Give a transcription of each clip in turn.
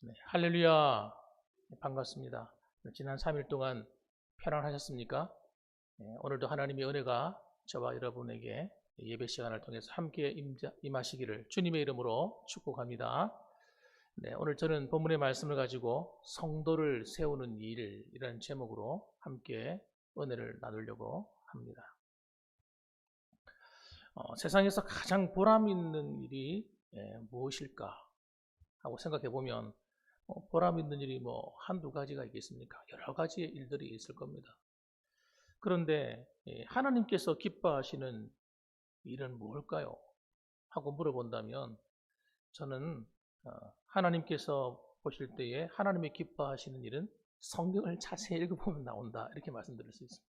네, 할렐루야. 네, 반갑습니다. 지난 3일 동안 편안하셨습니까? 네, 오늘도 하나님의 은혜가 저와 여러분에게 예배 시간을 통해서 함께 임하시기를 주님의 이름으로 축복합니다. 네, 오늘 저는 본문의 말씀을 가지고 성도를 세우는 일이라는 제목으로 함께 은혜를 나누려고 합니다. 세상에서 가장 보람 있는 일이 무엇일까 하고 생각해 보면 보람 있는 일이 한두 가지가 있겠습니까? 여러 가지의 일들이 있을 겁니다. 그런데 하나님께서 기뻐하시는 일은 무엇일까요? 하고 물어본다면 저는 하나님께서 보실 때에 하나님이 기뻐하시는 일은 성경을 자세히 읽어보면 나온다 이렇게 말씀드릴 수 있습니다.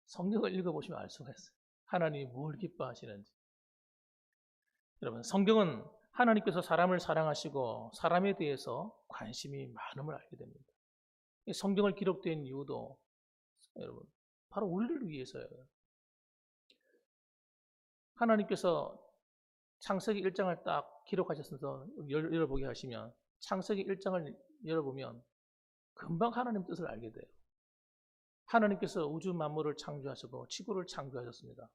성경을 읽어보시면 알 수가 있어요. 하나님이 뭘 기뻐하시는지. 여러분, 성경은 하나님께서 사람을 사랑하시고 사람에 대해서 관심이 많음을 알게 됩니다. 성경을 기록된 이유도 여러분 바로 우리를 위해서예요. 하나님께서 창세기 1장을 딱 기록하셔서 열어보게 하시면 창세기 1장을 열어보면 금방 하나님 뜻을 알게 돼요. 하나님께서 우주 만물을 창조하시고 지구를 창조하셨습니다.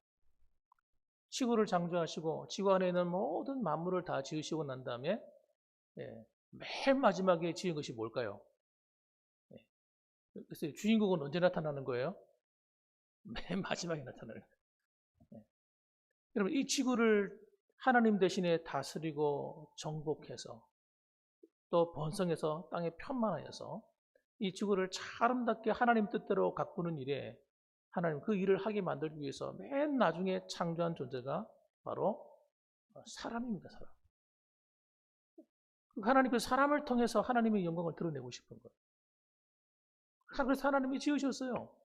지구를 창조하시고 지구 안에 있는 모든 만물을 다 지으시고 난 다음에 맨 마지막에 지은 것이 뭘까요? 그래서 주인공은 언제 나타나는 거예요? 맨 마지막에 나타나는 거예요. 여러분, 이 지구를 하나님 대신에 다스리고 정복해서 또 번성해서 땅에 편만하여서 이 지구를 아름답게 하나님 뜻대로 가꾸는 일에 하나님 그 일을 하게 만들기 위해서 맨 나중에 창조한 존재가 바로 사람입니다. 사람. 하나님께서 사람을 통해서 하나님의 영광을 드러내고 싶은 거예요. 그래서 하나님이 지으셨어요.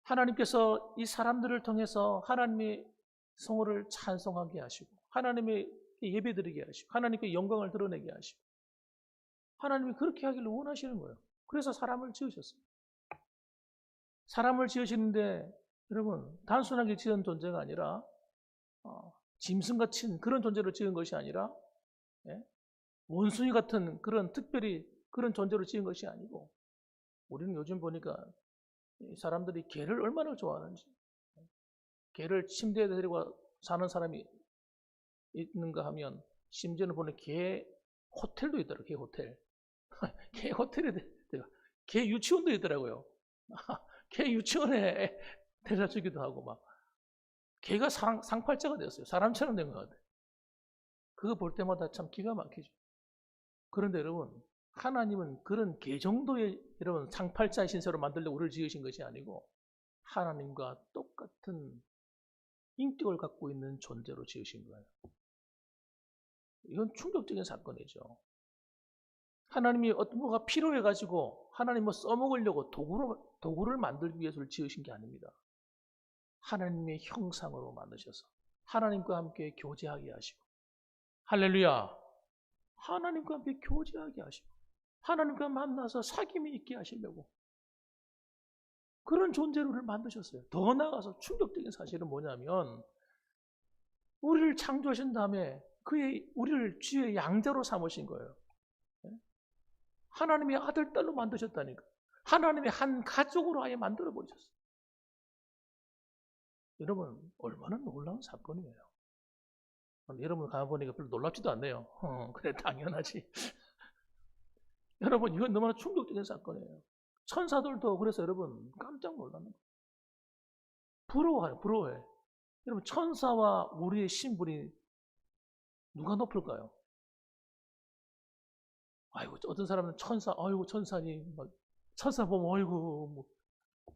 하나님께서 이 사람들을 통해서 하나님의 성호를 찬송하게 하시고 하나님의 예배드리게 하시고 하나님께 영광을 드러내게 하시고 하나님이 그렇게 하기를 원하시는 거예요. 그래서 사람을 지으셨어요. 사람을 지으시는데 여러분 단순하게 지은 존재가 아니라 짐승 같은 그런 존재로 지은 것이 아니라 원숭이 같은 그런 특별히 그런 존재로 지은 것이 아니고 우리는 요즘 보니까 사람들이 개를 얼마나 좋아하는지 개를 침대에 데리고 사는 사람이 있는가 하면 심지어는 보면 개 호텔도 있더라고요. 개 호텔. 개 호텔에 개 유치원도 있더라고요. 개 유치원에 데려다 주기도 하고 막 개가 상팔자가 되었어요. 사람처럼 된 것 같아요. 그거 볼 때마다 참 기가 막히죠. 그런데 여러분 하나님은 그런 개 정도의 여러분 상팔자 신세로 만들려고 우리를 지으신 것이 아니고 하나님과 똑같은 인격을 갖고 있는 존재로 지으신 거예요. 이건 충격적인 사건이죠. 하나님이 어떤 뭐가 필요해가지고 하나님 써먹으려고 도구를 만들기 위해서 지으신 게 아닙니다. 하나님의 형상으로 만드셔서 하나님과 함께 교제하게 하시고 할렐루야. 하나님과 함께 교제하게 하시고 하나님과 만나서 사귐이 있게 하시려고 그런 존재로 우리를 만드셨어요. 더 나아가서 충격적인 사실은 뭐냐면 우리를 창조하신 다음에 우리를 주의 양자로 삼으신 거예요. 하나님의 아들, 딸로 만드셨다니까. 하나님의 한 가족으로 아예 만들어버리셨어요. 여러분, 얼마나 놀라운 사건이에요. 여러분 가보니까 별로 놀랍지도 않네요. 그래, 당연하지. 여러분, 이건 너무나 충격적인 사건이에요. 천사들도 그래서 여러분 깜짝 놀라는 거예요. 부러워해. 여러분, 천사와 우리의 신분이 누가 높을까요? 아이고, 어떤 사람은 천사, 아이고, 천사니, 천사 보면, 아이고,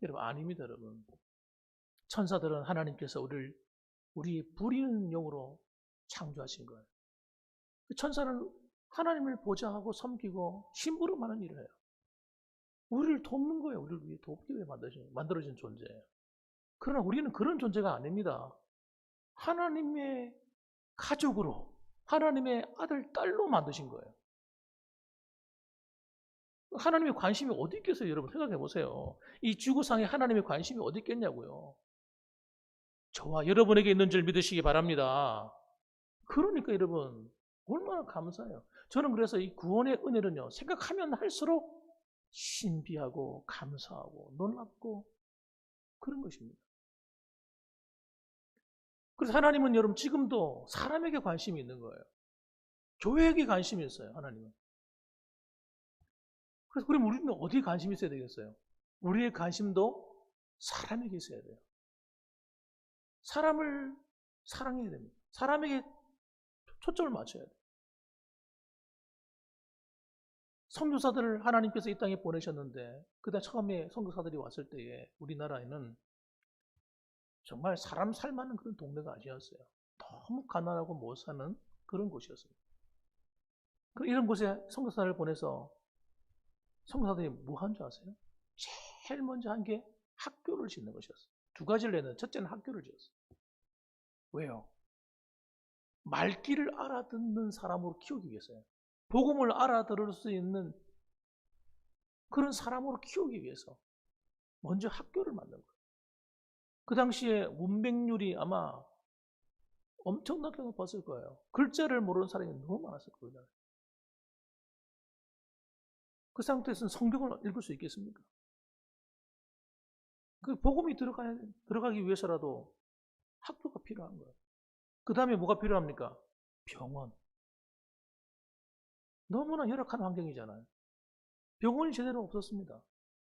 여러분, 아닙니다, 여러분. 천사들은 하나님께서 우리 부리는 영으로 창조하신 거예요. 천사는 하나님을 보좌하고 섬기고 심부름하는 일을 해요. 우리를 돕는 거예요. 우리를 위해 돕기 위해 만들어진 존재예요. 그러나 우리는 그런 존재가 아닙니다. 하나님의 가족으로, 하나님의 아들, 딸로 만드신 거예요. 하나님의 관심이 어디 있겠어요? 여러분 생각해 보세요. 이 지구상에 하나님의 관심이 어디 있겠냐고요. 저와 여러분에게 있는 줄 믿으시기 바랍니다. 그러니까 여러분 얼마나 감사해요. 저는 그래서 이 구원의 은혜는요, 생각하면 할수록 신비하고 감사하고 놀랍고 그런 것입니다. 그래서 하나님은 여러분 지금도 사람에게 관심이 있는 거예요. 교회에게 관심이 있어요, 하나님은. 그래서 그럼 우리는 어디에 관심이 있어야 되겠어요? 우리의 관심도 사람에게 있어야 돼요. 사람을 사랑해야 됩니다. 사람에게 초점을 맞춰야 돼요. 선교사들을 하나님께서 이 땅에 보내셨는데 그다 처음에 선교사들이 왔을 때에 우리나라에는 정말 사람 살만한 그런 동네가 아니었어요. 너무 가난하고 못 사는 그런 곳이었습니다. 이런 곳에 선교사를 보내서 선교사들이 뭐 한 줄 아세요? 제일 먼저 한 게 학교를 짓는 것이었어요. 두 가지를 내는 첫째는 학교를 지었어요. 왜요? 말귀를 알아듣는 사람으로 키우기 위해서요. 복음을 알아들을 수 있는 그런 사람으로 키우기 위해서 먼저 학교를 만든 거예요. 그 당시에 문맹률이 아마 엄청나게 높았을 거예요. 글자를 모르는 사람이 너무 많았을 거예요. 그 상태에서는 성경을 읽을 수 있겠습니까? 그 복음이 들어가기 위해서라도 학교가 필요한 거예요. 그 다음에 뭐가 필요합니까? 병원. 너무나 열악한 환경이잖아요. 병원이 제대로 없었습니다.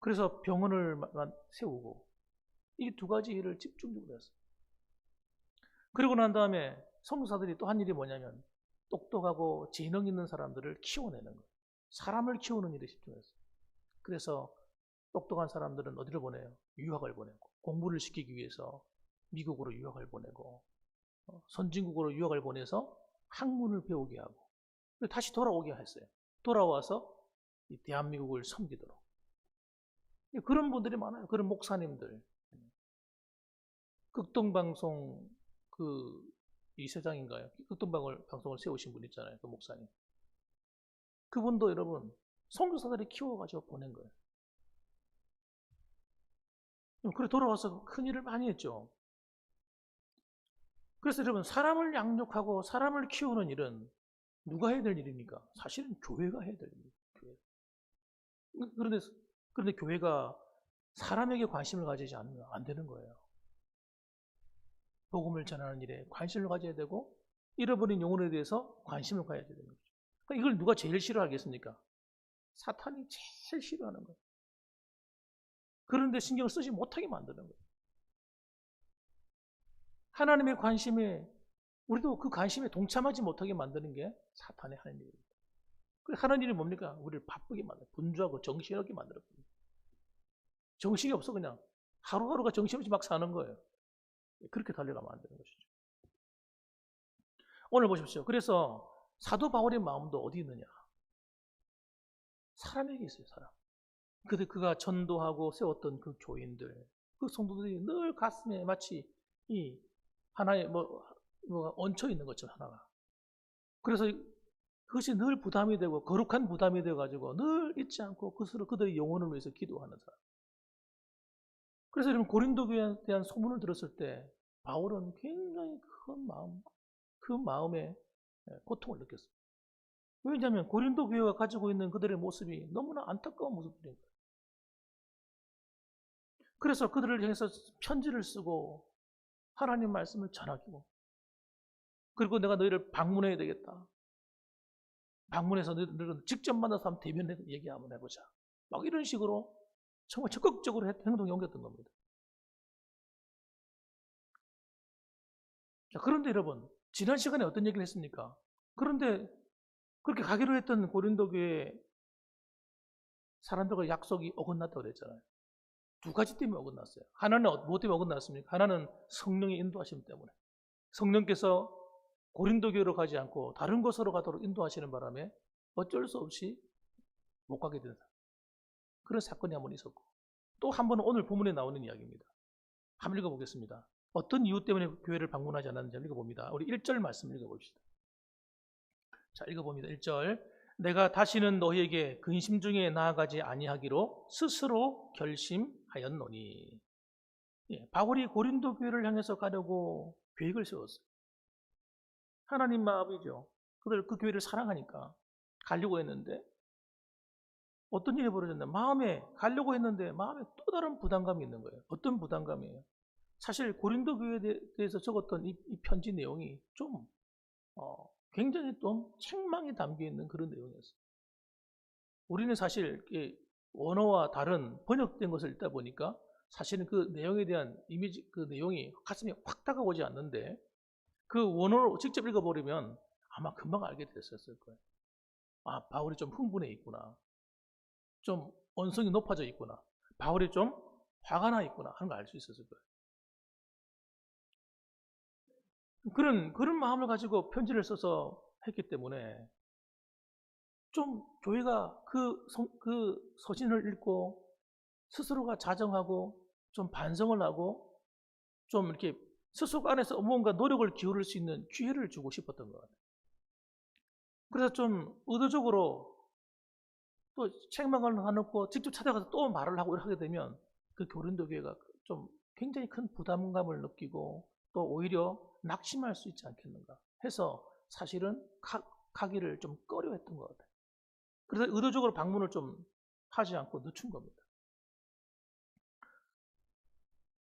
그래서 병원을 세우고 이 두 가지 일을 집중적으로 했어요. 그리고 난 다음에 선교사들이 또 한 일이 뭐냐면 똑똑하고 재능 있는 사람들을 키워내는 거예요. 사람을 키우는 일에 집중했어요. 그래서 똑똑한 사람들은 어디를 보내요? 유학을 보내고 공부를 시키기 위해서 미국으로 유학을 보내고 선진국으로 유학을 보내서 학문을 배우게 하고 다시 돌아오게 했어요. 돌아와서 대한민국을 섬기도록. 그런 분들이 많아요. 그런 목사님들. 극동방송 이세장인가요? 극동방송을 세우신 분 있잖아요. 그 목사님. 그분도 여러분 선교사들이 키워가지고 보낸 거예요. 그래 돌아와서 큰 일을 많이 했죠. 그래서 여러분 사람을 양육하고 사람을 키우는 일은 누가 해야 될 일입니까? 사실은 교회가 해야 될 일입니다. 그런데 교회가 사람에게 관심을 가지지 않으면 안 되는 거예요. 복음을 전하는 일에 관심을 가져야 되고 잃어버린 영혼에 대해서 관심을 가져야 되는 거죠. 그러니까 이걸 누가 제일 싫어하겠습니까? 사탄이 제일 싫어하는 거예요. 그런데 신경을 쓰지 못하게 만드는 거예요. 하나님의 관심에 우리도 그 관심에 동참하지 못하게 만드는 게 사탄의 하는 일입니다. 하는 일이 뭡니까? 우리를 바쁘게 만들어 분주하고 정신없게 만들어버립니다. 정신이 없어 그냥 하루하루가 정신없이 막 사는 거예요. 그렇게 달려가면 안 되는 것이죠. 오늘 보십시오. 그래서 사도 바울의 마음도 어디 있느냐? 사람에게 있어요. 사람. 그가 전도하고 세웠던 그 교인들, 그 성도들이 늘 가슴에 마치 이 하나의 뭐가 얹혀 있는 것처럼 하나가. 그래서 그것이 늘 부담이 되고 거룩한 부담이 되어가지고 늘 잊지 않고 그들의 영혼을 위해서 기도하는 사람. 그래서 여러분 고린도 교회에 대한 소문을 들었을 때 바울은 굉장히 그 마음에 고통을 느꼈어요. 왜냐하면 고린도 교회가 가지고 있는 그들의 모습이 너무나 안타까운 모습들인 거예요. 그래서 그들을 향해서 편지를 쓰고 하나님 말씀을 전하고 그리고 내가 너희를 방문해야 되겠다. 방문해서 너희를 직접 만나서 한번 대면해서 얘기 한번 해보자. 막 이런 식으로 정말 적극적으로 행동에 옮겼던 겁니다. 자, 그런데 여러분 지난 시간에 어떤 얘기를 했습니까? 그런데 그렇게 가기로 했던 고린도 교회 사람들과 약속이 어긋났다고 그랬잖아요. 두 가지 때문에 어긋났어요. 하나는 뭐 때문에 어긋났습니까? 하나는 성령의 인도하심 때문에. 성령께서 고린도 교회로 가지 않고 다른 곳으로 가도록 인도하시는 바람에 어쩔 수 없이 못 가게 되는 그런 사건이 한 번 있었고 또 한 번은 오늘 본문에 나오는 이야기입니다. 한번 읽어보겠습니다. 어떤 이유 때문에 교회를 방문하지 않았는지 읽어봅니다. 우리 1절 말씀 읽어봅시다. 자, 읽어봅니다. 1절 내가 다시는 너희에게 근심 중에 나아가지 아니하기로 스스로 결심하였노니. 바울이 고린도 교회를 향해서 가려고 계획을 세웠어요. 하나님 마음이죠. 그들 그 교회를 사랑하니까 가려고 했는데 어떤 일이 벌어졌나? 마음에 가려고 했는데 마음에 또 다른 부담감이 있는 거예요. 어떤 부담감이에요? 사실 고린도 교회에 대해서 적었던 이 편지 내용이 좀 굉장히 좀 책망이 담겨 있는 그런 내용이었어요. 우리는 사실 원어와 다른 번역된 것을 읽다 보니까 사실은 그 내용에 대한 이미지, 그 내용이 가슴에 확 다가오지 않는데 그 원어로 직접 읽어버리면 아마 금방 알게 됐었을 거예요. 아, 바울이 좀 흥분해 있구나. 좀 언성이 높아져 있구나. 바울이 좀 화가 나 있구나 하는 걸 알 수 있었을 거예요. 그런 마음을 가지고 편지를 써서 했기 때문에 좀 교회가 그 서신을 읽고 스스로가 자정하고 좀 반성을 하고 좀 이렇게 스스로 안에서 뭔가 노력을 기울일 수 있는 기회를 주고 싶었던 것 같아요. 그래서 좀 의도적으로 또 책망을 해놓고 직접 찾아가서 또 말을 하고 하게 되면 그 고린도 교회가 좀 굉장히 큰 부담감을 느끼고 또 오히려 낙심할 수 있지 않겠는가 해서 사실은 가기를 좀 꺼려했던 것 같아요. 그래서 의도적으로 방문을 좀 하지 않고 늦춘 겁니다.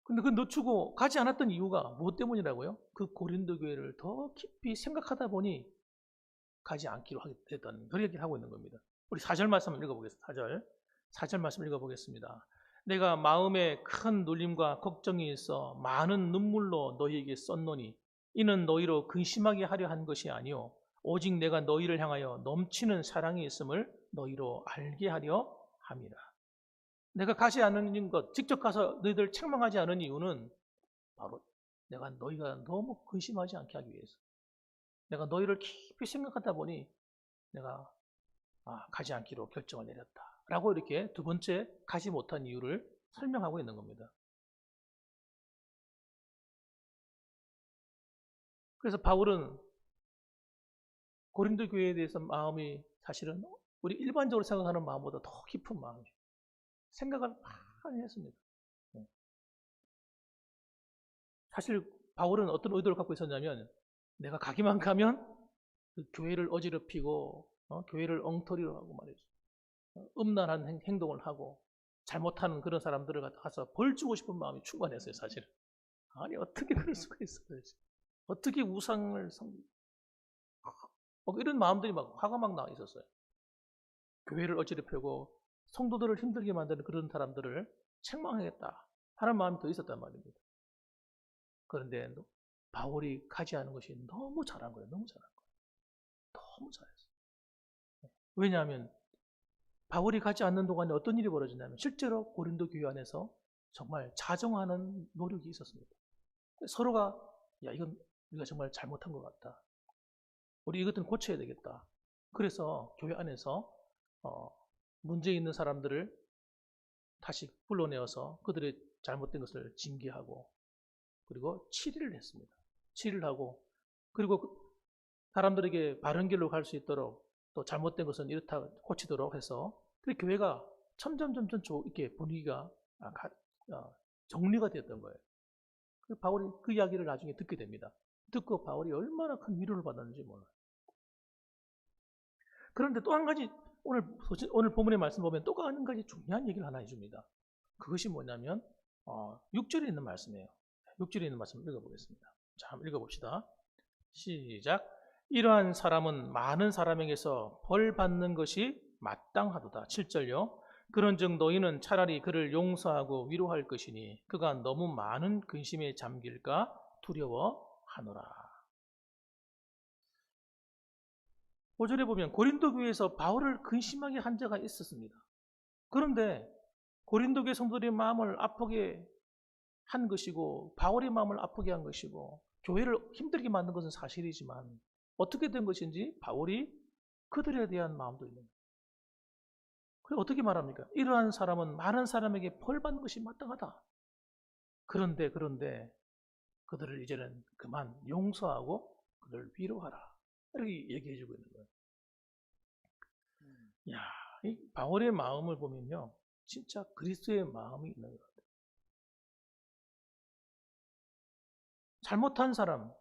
근데 그 늦추고 가지 않았던 이유가 무엇 때문이라고요? 그 고린도 교회를 더 깊이 생각하다 보니 가지 않기로 하게 됐던 그런 얘기를 하고 있는 겁니다. 우리 4절 말씀 읽어보겠습니다. 4절 말씀 읽어보겠습니다. 내가 마음에 큰 눌림과 걱정이 있어 많은 눈물로 너희에게 썼노니 이는 너희로 근심하게 하려 한 것이 아니요 오직 내가 너희를 향하여 넘치는 사랑이 있음을 너희로 알게 하려 함이라. 내가 가지 않는 것, 직접 가서 너희들 책망하지 않은 이유는 바로 내가 너희가 너무 근심하지 않게 하기 위해서. 내가 너희를 깊이 생각하다 보니 내가 가지 않기로 결정을 내렸다. 라고 이렇게 두 번째 가지 못한 이유를 설명하고 있는 겁니다. 그래서 바울은 고린도 교회에 대해서 마음이 사실은 우리 일반적으로 생각하는 마음보다 더 깊은 마음이에요. 생각을 많이 했습니다. 사실 바울은 어떤 의도를 갖고 있었냐면 내가 가기만 가면 그 교회를 어지럽히고 교회를 엉터리로 하고 말이죠. 음란한 행동을 하고 잘못하는 그런 사람들을 가서 벌 주고 싶은 마음이 충만했어요, 사실은. 아니, 어떻게 그럴 수가 있어요? 어떻게 우상을 이런 마음들이 막 화가 막 나 있었어요. 교회를 어지럽히고 성도들을 힘들게 만드는 그런 사람들을 책망하겠다 하는 마음이 더 있었단 말입니다. 그런데 바울이 가지 않은 것이 너무 잘한 거예요. 너무 잘한 거예요. 너무 잘했어요. 왜냐하면 바울이 가지 않는 동안에 어떤 일이 벌어지냐면 실제로 고린도 교회 안에서 정말 자정하는 노력이 있었습니다. 서로가 이건 우리가 정말 잘못한 것 같다. 우리 이것들은 고쳐야 되겠다. 그래서 교회 안에서 문제 있는 사람들을 다시 불러내어서 그들의 잘못된 것을 징계하고 그리고 치리를 했습니다. 치리를 하고 그리고 사람들에게 바른 길로 갈 수 있도록 또 잘못된 것은 이렇다 고치도록 해서 그 교회가 점점 이렇게 분위기가 정리가 되었던 거예요. 바울이 그 이야기를 나중에 듣게 됩니다. 듣고 바울이 얼마나 큰 위로를 받았는지 몰라요. 그런데 또 한 가지 오늘 본문의 말씀 보면 또 한 가지 중요한 얘기를 하나 해줍니다. 그것이 뭐냐면 6절에 있는 말씀이에요. 6절에 있는 말씀 읽어보겠습니다. 자, 한번 읽어봅시다. 시작. 이러한 사람은 많은 사람에게서 벌 받는 것이 마땅하도다. 7절요. 그런즉 너희는 차라리 그를 용서하고 위로할 것이니 그가 너무 많은 근심에 잠길까 두려워하노라. 5절에 보면 고린도 교회에서 바울을 근심하게 한 자가 있었습니다. 그런데 고린도 교회 성도들의 마음을 아프게 한 것이고 바울의 마음을 아프게 한 것이고 교회를 힘들게 만든 것은 사실이지만 어떻게 된 것인지 바울이 그들에 대한 마음도 있는 거예요. 그래 어떻게 말합니까? 이러한 사람은 많은 사람에게 벌 받는 것이 마땅하다. 그런데 그들을 이제는 그만 용서하고 그들을 위로하라. 이렇게 얘기해 주고 있는 거예요. 야, 이 바울의 마음을 보면요. 진짜 그리스도의 마음이 있는 것 같아요. 잘못한 사람,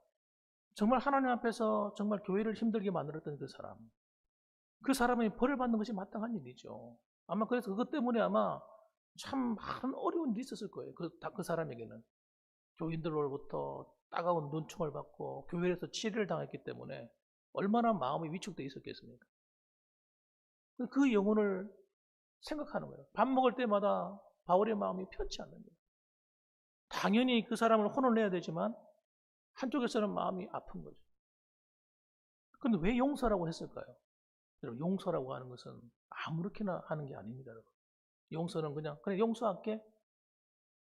정말 하나님 앞에서 정말 교회를 힘들게 만들었던 그 사람이 벌을 받는 것이 마땅한 일이죠. 아마 그래서 그것 때문에 아마 참 많은 어려운 일이 있었을 거예요. 그 사람에게는. 교인들로부터 따가운 눈총을 받고 교회에서 치리를 당했기 때문에 얼마나 마음이 위축되어 있었겠습니까? 그 영혼을 생각하는 거예요. 밥 먹을 때마다 바울의 마음이 편치 않는 거예요. 당연히 그 사람을 혼을 내야 되지만 한쪽에서는 마음이 아픈 거죠. 그런데 왜 용서라고 했을까요? 여러분, 용서라고 하는 것은 아무렇게나 하는 게 아닙니다. 여러분. 용서는 그냥 용서할게?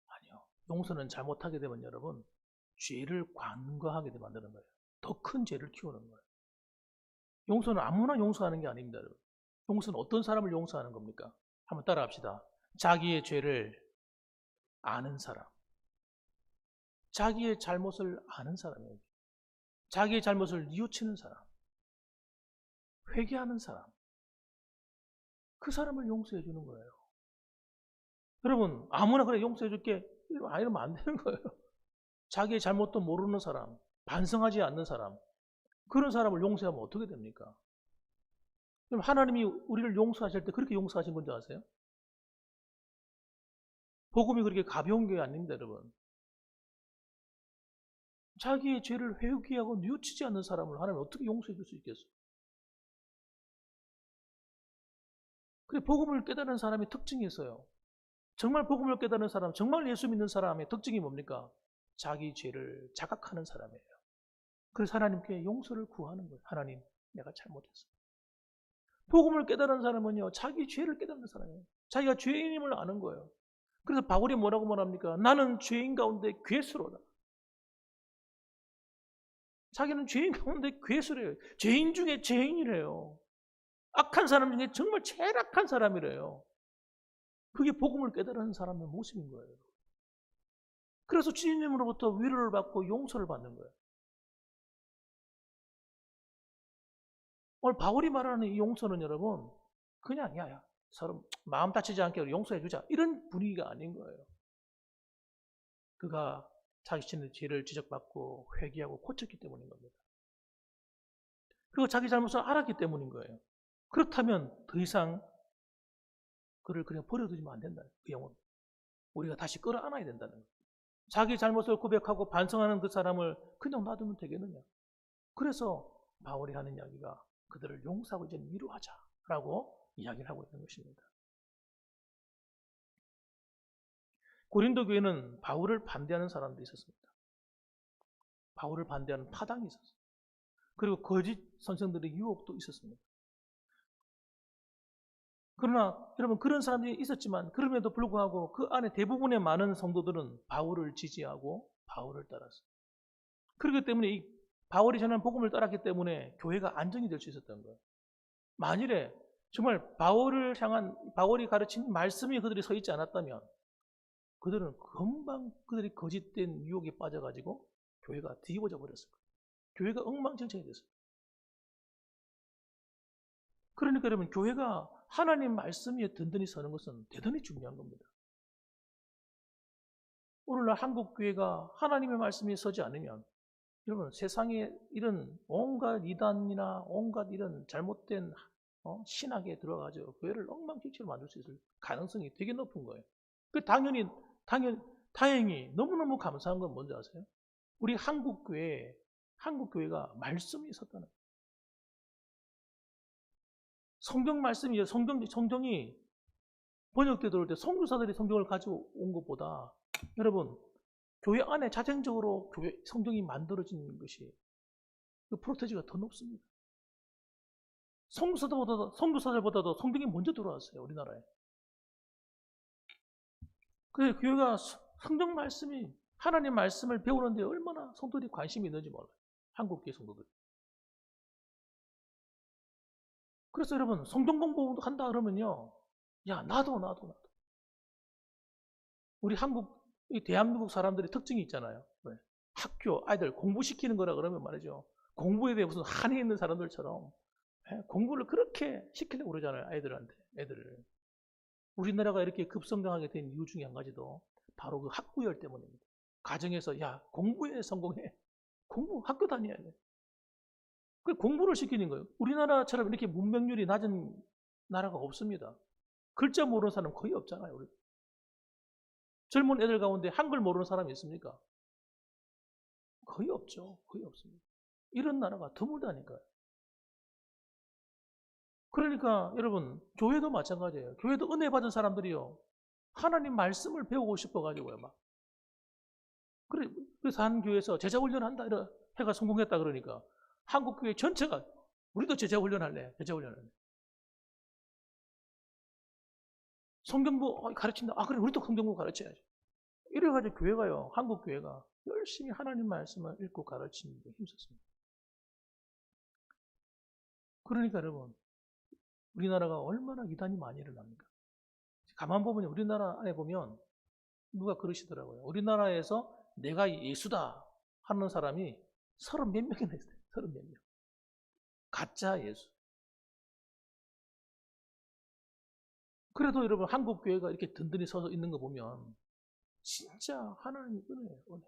아니요. 용서는 잘못하게 되면 여러분 죄를 관과하게 만드는 거예요. 더 큰 죄를 키우는 거예요. 용서는 아무나 용서하는 게 아닙니다. 여러분. 용서는 어떤 사람을 용서하는 겁니까? 한번 따라합시다. 자기의 죄를 아는 사람. 자기의 잘못을 아는 사람이에요. 자기의 잘못을 뉘우치는 사람. 회개하는 사람. 그 사람을 용서해 주는 거예요. 여러분, 아무나 그래 용서해 줄게 이러면 안 되는 거예요. 자기의 잘못도 모르는 사람, 반성하지 않는 사람, 그런 사람을 용서하면 어떻게 됩니까? 그럼 하나님이 우리를 용서하실 때 그렇게 용서하신 건지 아세요? 복음이 그렇게 가벼운 게 아닙니다, 여러분. 자기의 죄를 회개하고 뉘우치지 않는 사람을 하나님이 어떻게 용서해 줄 수 있겠어요? 그래, 복음을 깨달은 사람의 특징이 있어요. 정말 복음을 깨달은 사람, 정말 예수 믿는 사람의 특징이 뭡니까? 자기 죄를 자각하는 사람이에요. 그래서 하나님께 용서를 구하는 거예요. 하나님, 내가 잘못했어. 복음을 깨달은 사람은요, 자기 죄를 깨닫는 사람이에요. 자기가 죄인임을 아는 거예요. 그래서 바울이 뭐라고 말합니까? 나는 죄인 가운데 괴수로다. 자기는 죄인 가운데 괴수래요. 죄인 중에 죄인이래요. 악한 사람 중에 정말 제일 악한 사람이래요. 그게 복음을 깨달은 사람의 모습인 거예요. 그래서 주님으로부터 위로를 받고 용서를 받는 거예요. 오늘 바울이 말하는 이 용서는 여러분 그냥 야 서로 마음 다치지 않게 용서해 주자 이런 분위기가 아닌 거예요. 그가 자기 죄를 지적받고 회개하고 고쳤기 때문인 겁니다. 그리고 자기 잘못을 알았기 때문인 거예요. 그렇다면 더 이상 그를 그냥 버려두면 안 된다. 그 영혼 우리가 다시 끌어안아야 된다는 거예요. 자기 잘못을 고백하고 반성하는 그 사람을 그냥 놔두면 되겠느냐. 그래서 바울이 하는 이야기가 그들을 용서하고 이제 위로하자라고 이야기를 하고 있는 것입니다. 고린도 교회는 바울을 반대하는 사람도 있었습니다. 바울을 반대하는 파당이 있었어요. 그리고 거짓 선생들의 유혹도 있었습니다. 그러나 여러분 그런 사람들이 있었지만 그럼에도 불구하고 그 안에 대부분의 많은 성도들은 바울을 지지하고 바울을 따랐어요. 그렇기 때문에 이 바울이 전한 복음을 따랐기 때문에 교회가 안정이 될 수 있었던 거예요. 만일에 정말 바울이 가르친 말씀이 그들이 서 있지 않았다면 그들은 금방 그들이 거짓된 유혹에 빠져가지고 교회가 뒤집어져 버렸을 거예요. 교회가 엉망진창이 됐어요. 그러니까 여러분 교회가 하나님 말씀 위에 든든히 서는 것은 대단히 중요한 겁니다. 오늘날 한국 교회가 하나님의 말씀에 서지 않으면 여러분 세상에 이런 온갖 이단이나 온갖 이런 잘못된 신학에 들어가죠. 교회를 엉망진창으로 만들 수 있을 가능성이 되게 높은 거예요. 다행히 너무너무 감사한 건 뭔지 아세요? 우리 한국 교회가 말씀이 있었다는 거예요. 성경 말씀이 성경이 번역돼 들어올 때 선교사들이 성경을 가져온 것보다 여러분 교회 안에 자생적으로 성경이 만들어진 것이 그 프로테지가 더 높습니다. 선교사들보다도 성경이 먼저 들어왔어요. 우리나라에. 그래서 교회가 성경 말씀이 하나님 말씀을 배우는데 얼마나 성도들이 관심이 있는지 몰라요. 한국 교회 성도들이. 그래서 여러분 성경 공부한다 그러면요. 야 나도. 우리 대한민국 사람들의 특징이 있잖아요. 왜? 학교 아이들 공부시키는 거라 그러면 말이죠. 공부에 대해 무슨 한이 있는 사람들처럼 공부를 그렇게 시키려고 그러잖아요. 애들을. 우리나라가 이렇게 급성장하게 된 이유 중에 한 가지도 바로 그 학구열 때문입니다. 가정에서 야 공부에 성공해. 학교 다녀야 돼. 그 공부를 시키는 거예요. 우리나라처럼 이렇게 문맹률이 낮은 나라가 없습니다. 글자 모르는 사람 거의 없잖아요. 우리. 젊은 애들 가운데 한글 모르는 사람이 있습니까? 거의 없죠. 거의 없습니다. 이런 나라가 드물다니까요. 그러니까 여러분, 교회도 마찬가지예요. 교회도 은혜 받은 사람들이요, 하나님 말씀을 배우고 싶어가지고요, 막. 그래서 한 교회에서 제자 훈련한다, 이런 해가 성공했다 그러니까 한국 교회 전체가 우리도 제자 훈련할래, 제자 훈련할래. 성경부 가르친다. 그래, 우리도 성경부 가르쳐야지. 이래가지고 교회가요, 한국 교회가 열심히 하나님 말씀을 읽고 가르치는 데 힘썼습니다. 그러니까 여러분, 우리나라가 얼마나 이단이 많이 일어납니까? 가만 보면 우리나라 안에 보면 누가 그러시더라고요. 우리나라에서 내가 예수다 하는 사람이 30 몇 명이나 있어요. 30 몇 명. 가짜 예수. 그래도 여러분, 한국 교회가 이렇게 든든히 서서 있는 거 보면 진짜 하나님의 은혜예요, 은혜.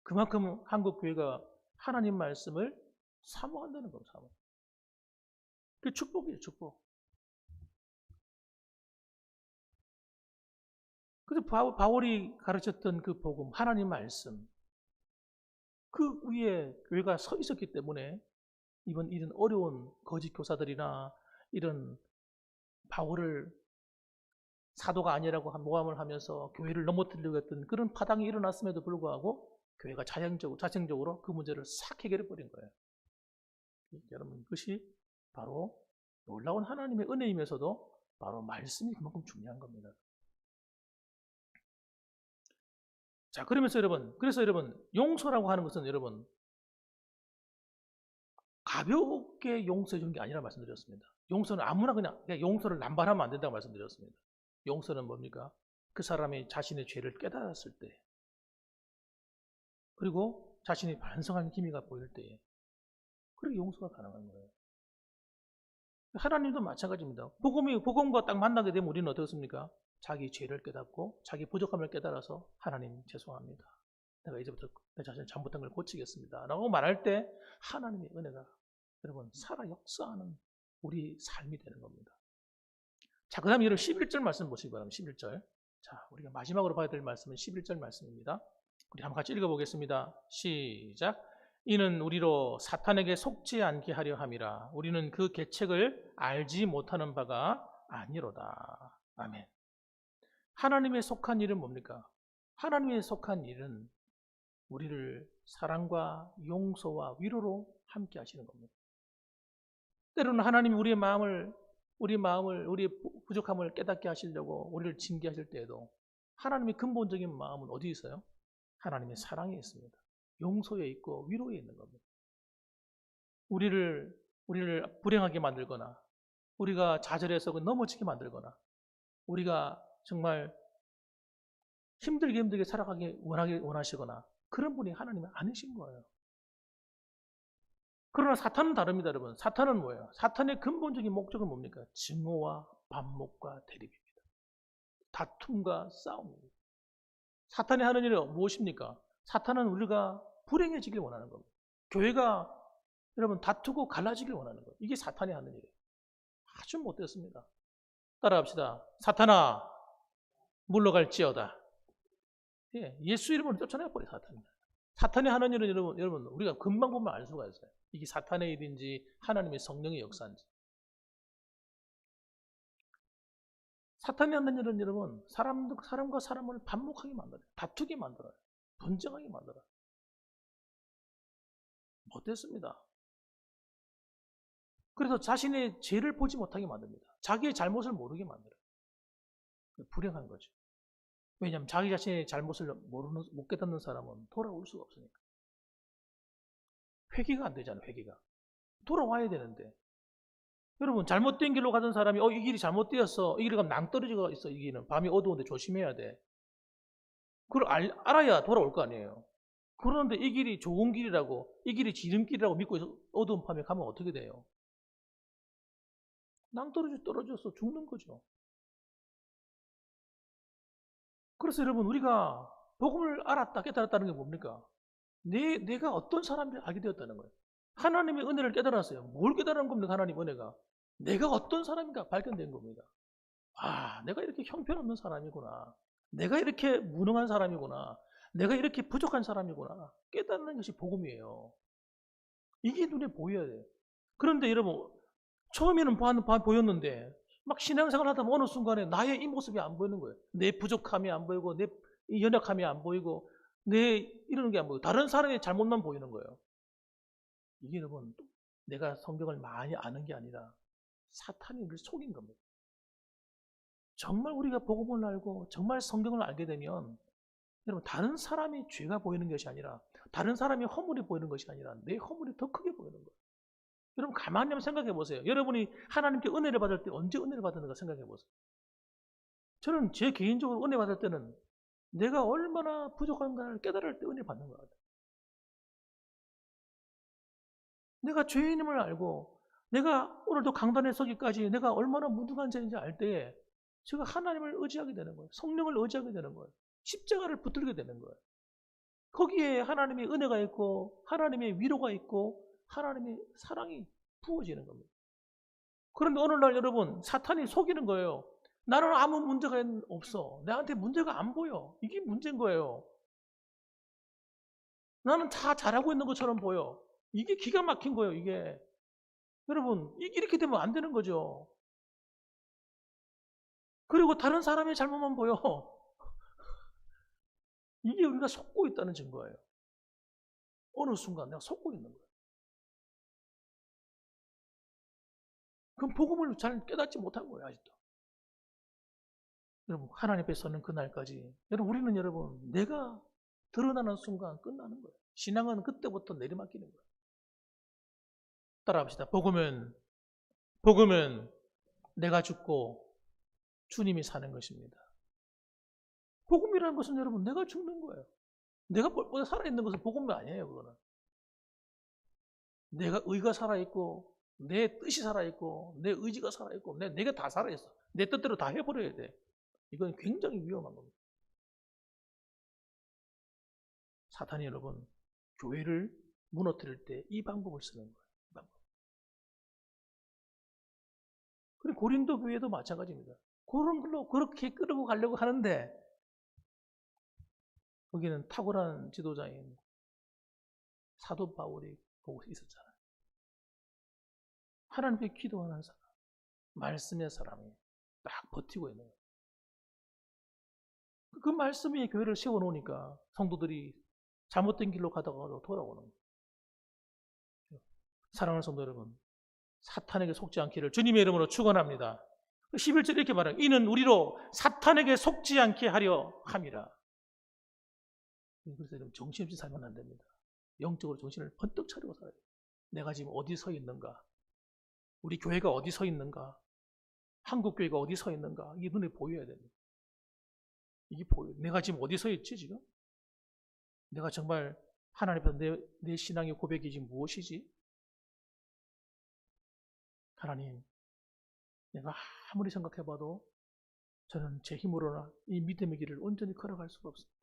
그만큼 한국 교회가 하나님 말씀을 사모한다는 겁니다. 사모. 그게 축복이에요, 축복. 그래서 바울이 가르쳤던 그 복음, 하나님 말씀, 그 위에 교회가 서 있었기 때문에 이런 어려운 거짓 교사들이나 이런 바울을 사도가 아니라고 모함을 하면서 교회를 넘어뜨리려고 했던 그런 파당이 일어났음에도 불구하고 교회가 자생적으로 그 문제를 싹 해결해 버린 거예요. 여러분, 그것이 바로 놀라운 하나님의 은혜이면서도 바로 말씀이 그만큼 중요한 겁니다. 자, 그래서 여러분, 용서라고 하는 것은 여러분, 가볍게 용서해 주는 게 아니라 말씀드렸습니다. 용서는 아무나 그냥 용서를 남발하면 안 된다고 말씀드렸습니다. 용서는 뭡니까? 그 사람이 자신의 죄를 깨달았을 때, 그리고 자신이 반성하는 기미가 보일 때에, 그렇게 용서가 가능한 거예요. 하나님도 마찬가지입니다. 복음과 딱 만나게 되면 우리는 어떻습니까? 자기 죄를 깨닫고 자기 부족함을 깨달아서 하나님 죄송합니다. 내가 이제부터 내 자신이 잘못한 걸 고치겠습니다. 라고 말할 때 하나님의 은혜가 여러분 살아 역사하는 우리 삶이 되는 겁니다. 자, 그 다음에 여러분 11절 말씀 보시기 바랍니다. 11절. 자, 우리가 마지막으로 봐야 될 말씀은 11절 말씀입니다. 우리 한번 같이 읽어보겠습니다. 시작. 이는 우리로 사탄에게 속지 않게 하려 함이라. 우리는 그 계책을 알지 못하는 바가 아니로다. 아멘. 하나님의 속한 일은 뭡니까? 하나님의 속한 일은 우리를 사랑과 용서와 위로로 함께 하시는 겁니다. 때로는 하나님이 우리의 마음을, 우리의 부족함을 깨닫게 하시려고 우리를 징계하실 때에도 하나님의 근본적인 마음은 어디 있어요? 하나님의 사랑에 있습니다. 용서에 있고 위로에 있는 겁니다. 우리를 불행하게 만들거나, 우리가 좌절해서 넘어지게 만들거나, 우리가 정말 힘들게 살아가기 원하시거나, 그런 분이 하나님이 아니신 거예요. 그러나 사탄은 다릅니다, 여러분. 사탄은 뭐예요? 사탄의 근본적인 목적은 뭡니까? 증오와 반목과 대립입니다. 다툼과 싸움입니다. 사탄이 하는 일은 무엇입니까? 사탄은 우리가 불행해지길 원하는 겁니다. 교회가 여러분 다투고 갈라지길 원하는 거예요. 이게 사탄이 하는 일이에요. 아주 못됐습니다. 따라합시다. 사탄아, 물러갈지어다. 예, 예수 이름으로 쫓아내버려 사탄입니다. 사탄이 하는 일은 여러분 우리가 금방 보면 알 수가 있어요. 이게 사탄의 일인지 하나님의 성령의 역사인지. 사탄이 하는 일은 여러분 사람과 사람을 반목하게 만들어요. 다투게 만들어요. 분쟁하게 만들어요. 못됐습니다. 그래서 자신의 죄를 보지 못하게 만듭니다. 자기의 잘못을 모르게 만들어요. 불행한 거죠. 왜냐하면 자기 자신의 잘못을 못 깨닫는 사람은 돌아올 수가 없으니까. 회개가 안 되잖아요. 회개가. 돌아와야 되는데. 여러분 잘못된 길로 가던 사람이 이 길이 잘못되었어. 이 길이 가면 낭떠러지가 있어. 이 길은 밤이 어두운데 조심해야 돼. 그걸 알아야 돌아올 거 아니에요. 그런데 이 길이 좋은 길이라고, 이 길이 지름길이라고 믿고 어두운 밤에 가면 어떻게 돼요? 낭떠러지 떨어져서 죽는 거죠. 그래서 여러분 우리가 복음을 알았다 깨달았다는 게 뭡니까? 내가 어떤 사람인지 알게 되었다는 거예요. 하나님의 은혜를 깨달았어요. 뭘 깨달은 겁니까? 하나님 은혜가. 내가 어떤 사람인가 발견된 겁니다. 아, 내가 이렇게 형편없는 사람이구나. 내가 이렇게 무능한 사람이구나. 내가 이렇게 부족한 사람이구나. 깨닫는 것이 복음이에요. 이게 눈에 보여야 돼요. 그런데 여러분, 처음에는 보였는데 막 신앙생활 하다 보면 어느 순간에 나의 이 모습이 안 보이는 거예요. 내 부족함이 안 보이고 내 연약함이 안 보이고 내 이러는 게 안 보이고 다른 사람의 잘못만 보이는 거예요. 이게 여러분 내가 성경을 많이 아는 게 아니라 사탄이 우리를 속인 겁니다. 정말 우리가 복음을 알고 정말 성경을 알게 되면 여러분 다른 사람이 죄가 보이는 것이 아니라 다른 사람이 허물이 보이는 것이 아니라 내 허물이 더 크게 보이는 거예요. 여러분 가만히 한번 생각해 보세요. 여러분이 하나님께 은혜를 받을 때 언제 은혜를 받았는가 생각해 보세요. 저는 제 개인적으로 은혜 받을 때는 내가 얼마나 부족한가를 깨달을 때 은혜 받는 것 같아요. 내가 죄인임을 알고 내가 오늘도 강단에 서기까지 내가 얼마나 무능한 자인지 알 때에 제가 하나님을 의지하게 되는 거예요. 성령을 의지하게 되는 거예요. 십자가를 붙들게 되는 거예요. 거기에 하나님의 은혜가 있고 하나님의 위로가 있고 하나님의 사랑이 부어지는 겁니다. 그런데 어느 날 여러분 사탄이 속이는 거예요. 나는 아무 문제가 없어. 나한테 문제가 안 보여. 이게 문제인 거예요. 나는 다 잘하고 있는 것처럼 보여. 이게 기가 막힌 거예요. 이게 여러분 이렇게 되면 안 되는 거죠. 그리고 다른 사람의 잘못만 보여. 이게 우리가 속고 있다는 증거예요. 어느 순간 내가 속고 있는 거예요. 그럼 복음을 잘 깨닫지 못한 거예요. 아직도. 여러분 하나님 앞에 서는 그날까지 우리는 여러분 내가 드러나는 순간 끝나는 거예요. 신앙은 그때부터 내리맡기는 거예요. 따라합시다. 복음은 내가 죽고 주님이 사는 것입니다. 복음이라는 것은 여러분 내가 죽는 거예요. 내가 뻘뻘 살아있는 것은 복음이 아니에요. 그거는 내가 의가 살아있고 내 뜻이 살아있고 내 의지가 살아있고 내가 다 살아있어. 내 뜻대로 다 해버려야 돼. 이건 굉장히 위험한 겁니다. 사탄이 여러분 교회를 무너뜨릴 때 이 방법을 쓰는 거예요. 이 방법. 그리고 고린도 교회도 마찬가지입니다. 그런 걸로 그렇게 끌고 가려고 하는데 거기는 탁월한 지도자인 사도 바울이 보고 있었잖아요. 하나님께 기도하는 사람, 말씀의 사람이 딱 버티고 있는 거예요. 그 말씀이 교회를 세워놓으니까 성도들이 잘못된 길로 가다가도 돌아오는 거예요. 사랑하는 성도 여러분, 사탄에게 속지 않기를 주님의 이름으로 축원합니다. 11절 이렇게 말해요. 이는 우리로 사탄에게 속지 않게 하려 함이라. 그래서 여러분 정신없이 살면 안 됩니다. 영적으로 정신을 번뜩 차리고 살아야 돼요. 내가 지금 어디 서 있는가? 우리 교회가 어디 서 있는가? 한국교회가 어디 서 있는가? 이게 눈에 보여야 됩니다. 이게 보여요. 내가 지금 어디 서 있지 지금? 내가 정말 하나님 앞에 내 신앙의 고백이 지금 무엇이지? 하나님, 내가 아무리 생각해봐도 저는 제 힘으로는 이 믿음의 길을 온전히 걸어갈 수가 없습니다.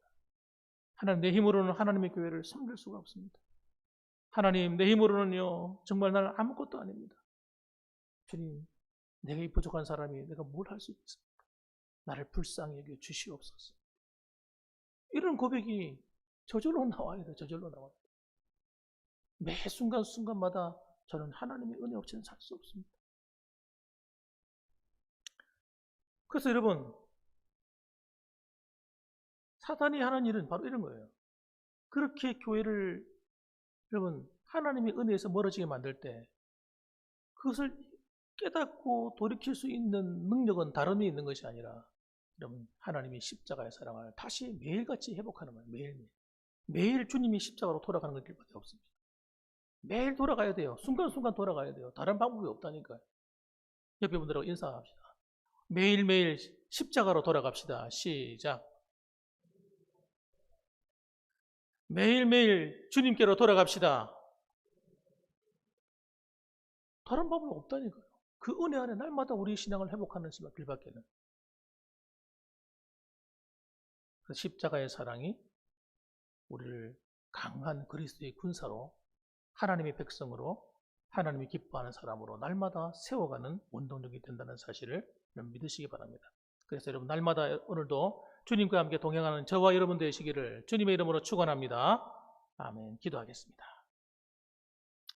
하나님, 내 힘으로는 하나님의 교회를 섬길 수가 없습니다. 하나님, 내 힘으로는요 정말 나는 아무것도 아닙니다. 주님, 내가 이 부족한 사람이 내가 뭘 할 수 있습니까? 나를 불쌍히 여겨 주시옵소서. 이런 고백이 저절로 나와야 돼요. 저절로 나와야 돼요. 매 순간순간마다 저는 하나님의 은혜 없이는 살 수 없습니다. 그래서 여러분, 사탄이 하는 일은 바로 이런 거예요. 그렇게 교회를 여러분 하나님의 은혜에서 멀어지게 만들 때 그것을 깨닫고 돌이킬 수 있는 능력은 다른 데 있는 것이 아니라 여러분 하나님이 십자가의 사랑을 다시 매일같이 회복하는 거예요. 매일매일. 매일 주님이 십자가로 돌아가는 것밖에 없습니다. 매일 돌아가야 돼요. 순간순간 돌아가야 돼요. 다른 방법이 없다니까요. 옆에 분들하고 인사합시다. 매일매일 십자가로 돌아갑시다. 시작. 매일매일 주님께로 돌아갑시다. 다른 방법이 없다니까요. 그 은혜 안에 날마다 우리 신앙을 회복하는 길밖에는. 십자가의 사랑이 우리를 강한 그리스도의 군사로 하나님의 백성으로 하나님이 기뻐하는 사람으로 날마다 세워가는 원동력이 된다는 사실을 여러분 믿으시기 바랍니다. 그래서 여러분 날마다 오늘도 주님과 함께 동행하는 저와 여러분 되시기를 주님의 이름으로 축원합니다. 아멘. 기도하겠습니다.